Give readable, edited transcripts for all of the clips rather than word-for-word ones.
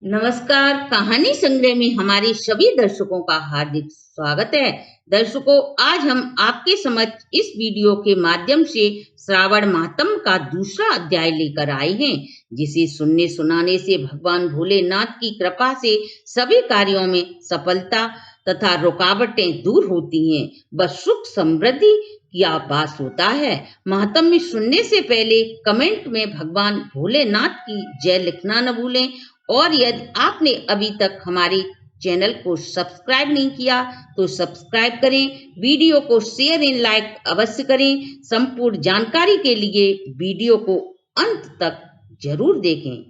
नमस्कार। कहानी संग्रह में हमारे सभी दर्शकों का हार्दिक स्वागत है। दर्शकों, आज हम आपके समक्ष इस वीडियो के माध्यम से श्रावण मातम का दूसरा अध्याय लेकर आए हैं, जिसे सुनने सुनाने से भगवान भोलेनाथ की कृपा से सभी कार्यों में सफलता तथा रुकावटें दूर होती हैं, बस सुख समृद्धि की आभास होता है। महात्म्य सुनने से पहले कमेंट में भगवान भोलेनाथ की जय लिखना न भूलें, और यदि आपने अभी तक हमारे चैनल को सब्सक्राइब नहीं किया तो सब्सक्राइब करें, वीडियो को शेयर एंड लाइक अवश्य करें। संपूर्ण जानकारी के लिए वीडियो को अंत तक जरूर देखें।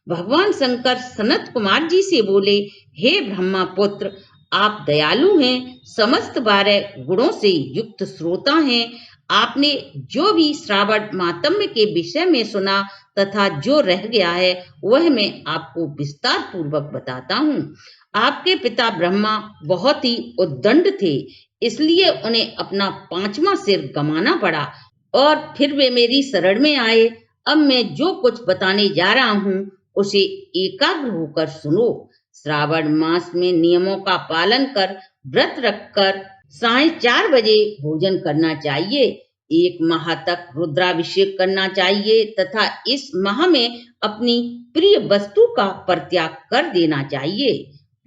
भगवान शंकर सनत कुमार जी से बोले, हे ब्रह्मा पुत्र, आप दयालु हैं, समस्त 12 गुणों से युक्त श्रोता हैं। आपने जो भी श्रावण मातम्य के विषय में सुना तथा जो रह गया है वह मैं आपको विस्तार पूर्वक बताता हूँ। आपके पिता ब्रह्मा बहुत ही उद्दंड थे, इसलिए उन्हें अपना 5वां सिर गंवाना पड़ा और फिर वे मेरी शरण में आए। अब मैं जो कुछ बताने जा रहा हूँ उसे एकाग्र होकर सुनो। श्रावण मास में नियमों का पालन कर व्रत रखकर 4:30 बजे भोजन करना चाहिए। 1 माह तक रुद्राभिषेक करना चाहिए तथा इस माह में अपनी प्रिय वस्तु का परित्याग कर देना चाहिए।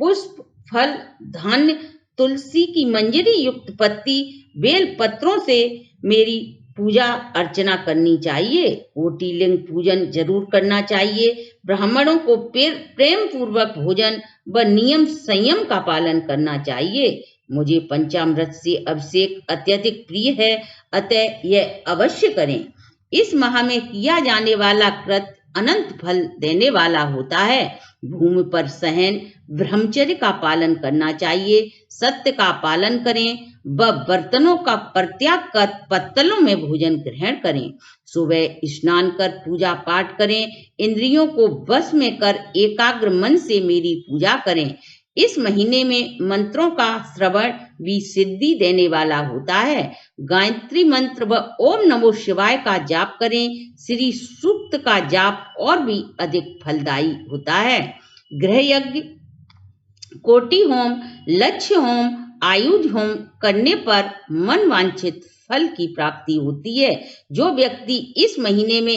पुष्प, फल, धान्य, तुलसी की मंजरी युक्त पत्ती, बेल पत्रों से मेरी पूजा अर्चना करनी चाहिए। कोटिलिंग पूजन जरूर करना चाहिए। ब्राह्मणों को प्रेम पूर्वक भोजन व नियम संयम का पालन करना चाहिए। मुझे पंचामृत से अभिषेक अत्यधिक प्रिय है, अतः यह अवश्य करें। इस माह में किया जाने वाला कृत अनंत फल देने वाला होता है। भूमि पर सहन, ब्रह्मचर्य का पालन करना चाहिए। सत्य का पालन करें व बर्तनों का परित्याग कर पत्तलों में भोजन ग्रहण करें। सुबह स्नान कर पूजा पाठ करें। इंद्रियों को वश में कर एकाग्र मन से मेरी पूजा करें। इस महीने में मंत्रों का श्रवण भी सिद्धि देने वाला होता है। गायत्री मंत्र व ओम नमो शिवाय का जाप करें। श्री सूक्त का जाप और भी अधिक फलदायी होता है। गृह यज्ञ, कोटि होम, लक्ष्य होम, आयुध होम करने पर मन वांछित फल की प्राप्ति होती है। जो व्यक्ति इस महीने में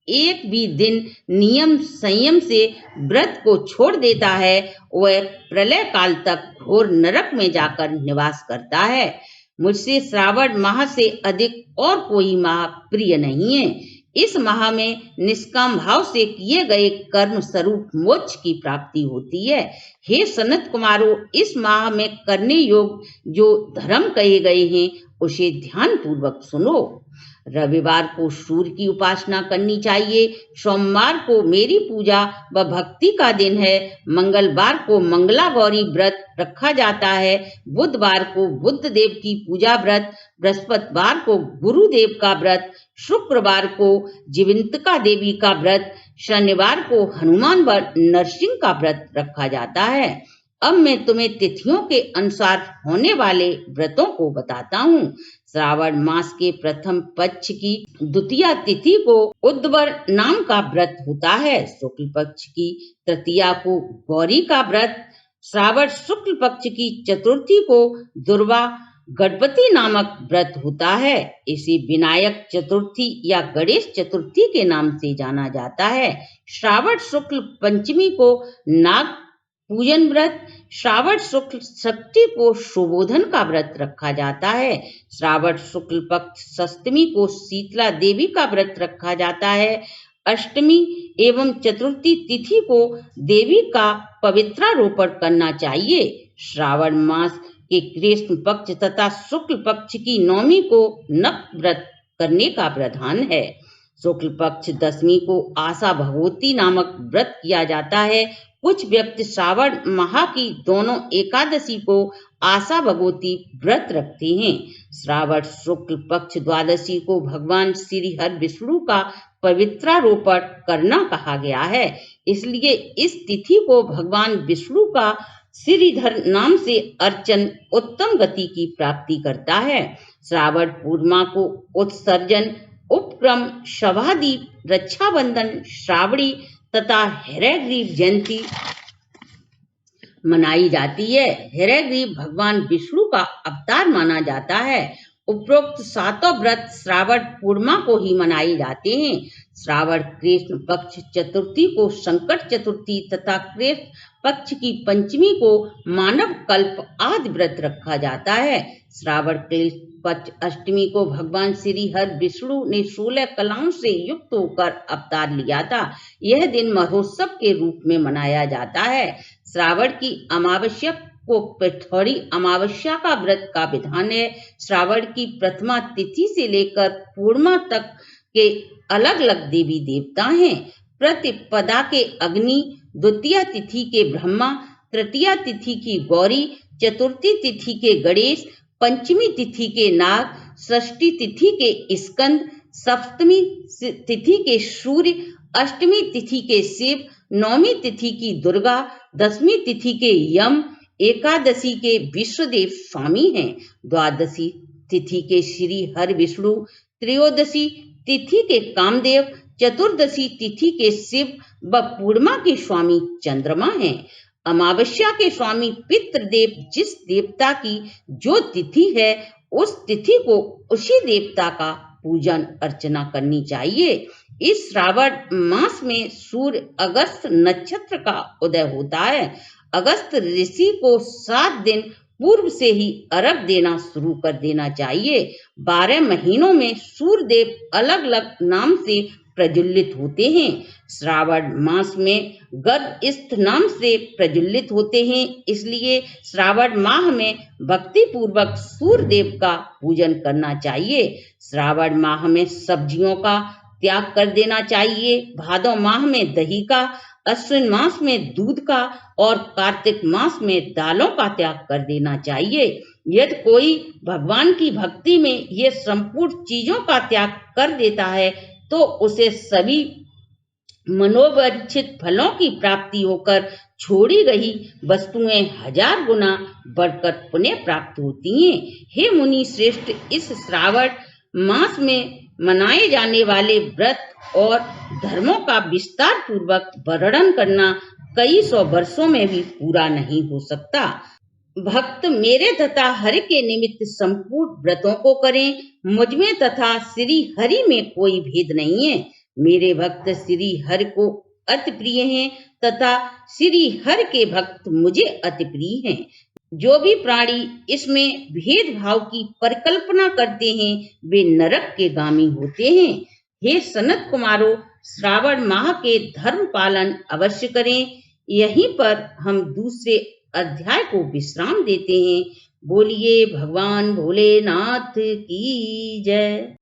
एक भी दिन नियम संयम से व्रत को छोड़ देता है वह प्रलय काल तक घोर नरक में जाकर निवास करता है। मुझसे श्रावण माह से अधिक और कोई माह प्रिय नहीं है। इस माह में निष्काम भाव से किए गए कर्म स्वरूप मोक्ष की प्राप्ति होती है। हे सनत कुमारों, इस माह में करने योग्य जो धर्म कहे गए हैं उसे ध्यान पूर्वक सुनो। रविवार को सूर्य की उपासना करनी चाहिए। सोमवार को मेरी पूजा व भक्ति का दिन है। मंगलवार को मंगला गौरी व्रत रखा जाता है। बुधवार को बुद्ध देव की पूजा व्रत, बृहस्पतिवार को गुरुदेव का व्रत, शुक्रवार को जीवंतिका देवी का व्रत, शनिवार को हनुमान व नरसिंह का व्रत रखा जाता है। अब मैं तुम्हें तिथियों के अनुसार होने वाले व्रतों को बताता हूँ। श्रावण मास के प्रथम पक्ष की द्वितीया तिथि को उद्वर नाम का व्रत होता है। शुक्ल पक्ष की तृतीया को गौरी का व्रत, श्रावण शुक्ल पक्ष की चतुर्थी को दुर्वा गणपति नामक व्रत होता है। इसे विनायक चतुर्थी या गणेश चतुर्थी के नाम से जाना जाता है। श्रावण शुक्ल पंचमी को नाग पूजन व्रत, श्रावण शुक्ल षष्ठी को सुबोधन का व्रत रखा जाता है। श्रावण शुक्ल पक्ष सप्तमी को शीतला देवी का व्रत रखा जाता है। अष्टमी एवं चतुर्थी तिथि को देवी का पवित्रारोपण करना चाहिए। श्रावण मास के कृष्ण पक्ष तथा शुक्ल पक्ष की नवमी को नक व्रत करने का प्रधान है। शुक्ल पक्ष दशमी को आशा भगवती नामक व्रत किया जाता है। कुछ व्यक्ति श्रावण माह की दोनों एकादशी को आशा भगवती व्रत रखते हैं। श्रावण शुक्ल पक्ष द्वादशी को भगवान श्री हर विष्णु का पवित्रारोपण करना कहा गया है, इसलिए इस तिथि को भगवान विष्णु का श्रीधर नाम से अर्चन उत्तम गति की प्राप्ति करता है। श्रावण पूर्णिमा को उत्सर्जन, उपक्रम, शवादीप, रक्षाबंधन, श्रावणी तथा हयग्रीव जयंती मनाई जाती है। हयग्रीव भगवान विष्णु का अवतार माना जाता है। उपरोक्त सातों व्रत श्रावण पूर्णिमा को ही मनाए जाते हैं। श्रावण कृष्ण पक्ष चतुर्थी को संकट चतुर्थी तथा कृष्ण पक्ष की पंचमी को मानव कल्प आदि व्रत रखा जाता है। श्रावण कृष्ण पक्ष अष्टमी को भगवान श्री हर विष्णु ने 16 कलाओं से युक्त होकर अवतार लिया था। यह दिन महोत्सव के रूप में मनाया जाता है। श्रावण की अमावस्या को पिठौरी अमावस्या का व्रत का विधान है। श्रावण की प्रथमा तिथि से लेकर पूर्णिमा तक के अलग अलग देवी देवता हैं। प्रतिपदा के अग्नि, द्वितीय तिथि के ब्रह्मा, तृतीय तिथि की गौरी, चतुर्थी तिथि के गणेश, पंचमी तिथि के नाग, षष्ठी तिथि के स्कंद, सप्तमी तिथि के सूर्य, अष्टमी तिथि के शिव, नौमी तिथि की दुर्गा, दसवीं तिथि के यम, एकादशी के विश्वदेव स्वामी हैं। द्वादशी तिथि के श्री हर विष्णु, त्रयोदशी तिथि के कामदेव, चतुर्दशी तिथि के शिव व पूर्णिमा के स्वामी चंद्रमा हैं। अमावस्या के स्वामी पितृदेव, जिस देवता की जो तिथि है उस तिथि को उसी देवता का पूजन अर्चना करनी चाहिए। इस श्रावण मास में सूर्य अगस्त नक्षत्र का उदय होता है। अगस्त ऋषि को 7 दिन पूर्व से ही अर्घ देना शुरू कर देना चाहिए। 12 महीनों में सूर्य देव अलग अलग नाम से प्रज्वलित होते हैं। श्रावण मास में गर्भस्थ नाम से प्रज्वलित होते हैं, इसलिए श्रावण माह में भक्ति पूर्वक सूर्य देव का पूजन करना चाहिए। श्रावण माह में सब्जियों का त्याग कर देना चाहिए। भादो माह में दही का, अश्विन मास में दूध का और कार्तिक मास में दालों का त्याग कर देना चाहिए। यदि कोई भगवान की भक्ति में ये संपूर्ण चीजों का त्याग कर देता है तो उसे सभी मनोवांछित फलों की प्राप्ति होकर छोड़ी गई वस्तुएं 1000 गुना बढ़कर पुण्य प्राप्त होती हैं। हे मुनि श्रेष्ठ, इस श्रावण मास में मनाए जाने वाले व्रत और धर्मों का विस्तार पूर्वक वर्णन करना कई 100 वर्षों में भी पूरा नहीं हो सकता। भक्त मेरे तथा हरि के निमित्त संपूर्ण व्रतों को करें। मुझ में तथा श्री हरि में कोई भेद नहीं है। मेरे भक्त श्री हरि को अति प्रिय हैं तथा श्री हरि के भक्त मुझे अति प्रिय हैं। जो भी प्राणी इसमें भेदभाव की परिकल्पना करते हैं वे नरक के गामी होते हैं। हे सनत कुमारों, श्रावण माह के धर्म पालन अवश्य करें। यहीं पर हम दूसरे अध्याय को विश्राम देते हैं। बोलिए भगवान भोलेनाथ की जय।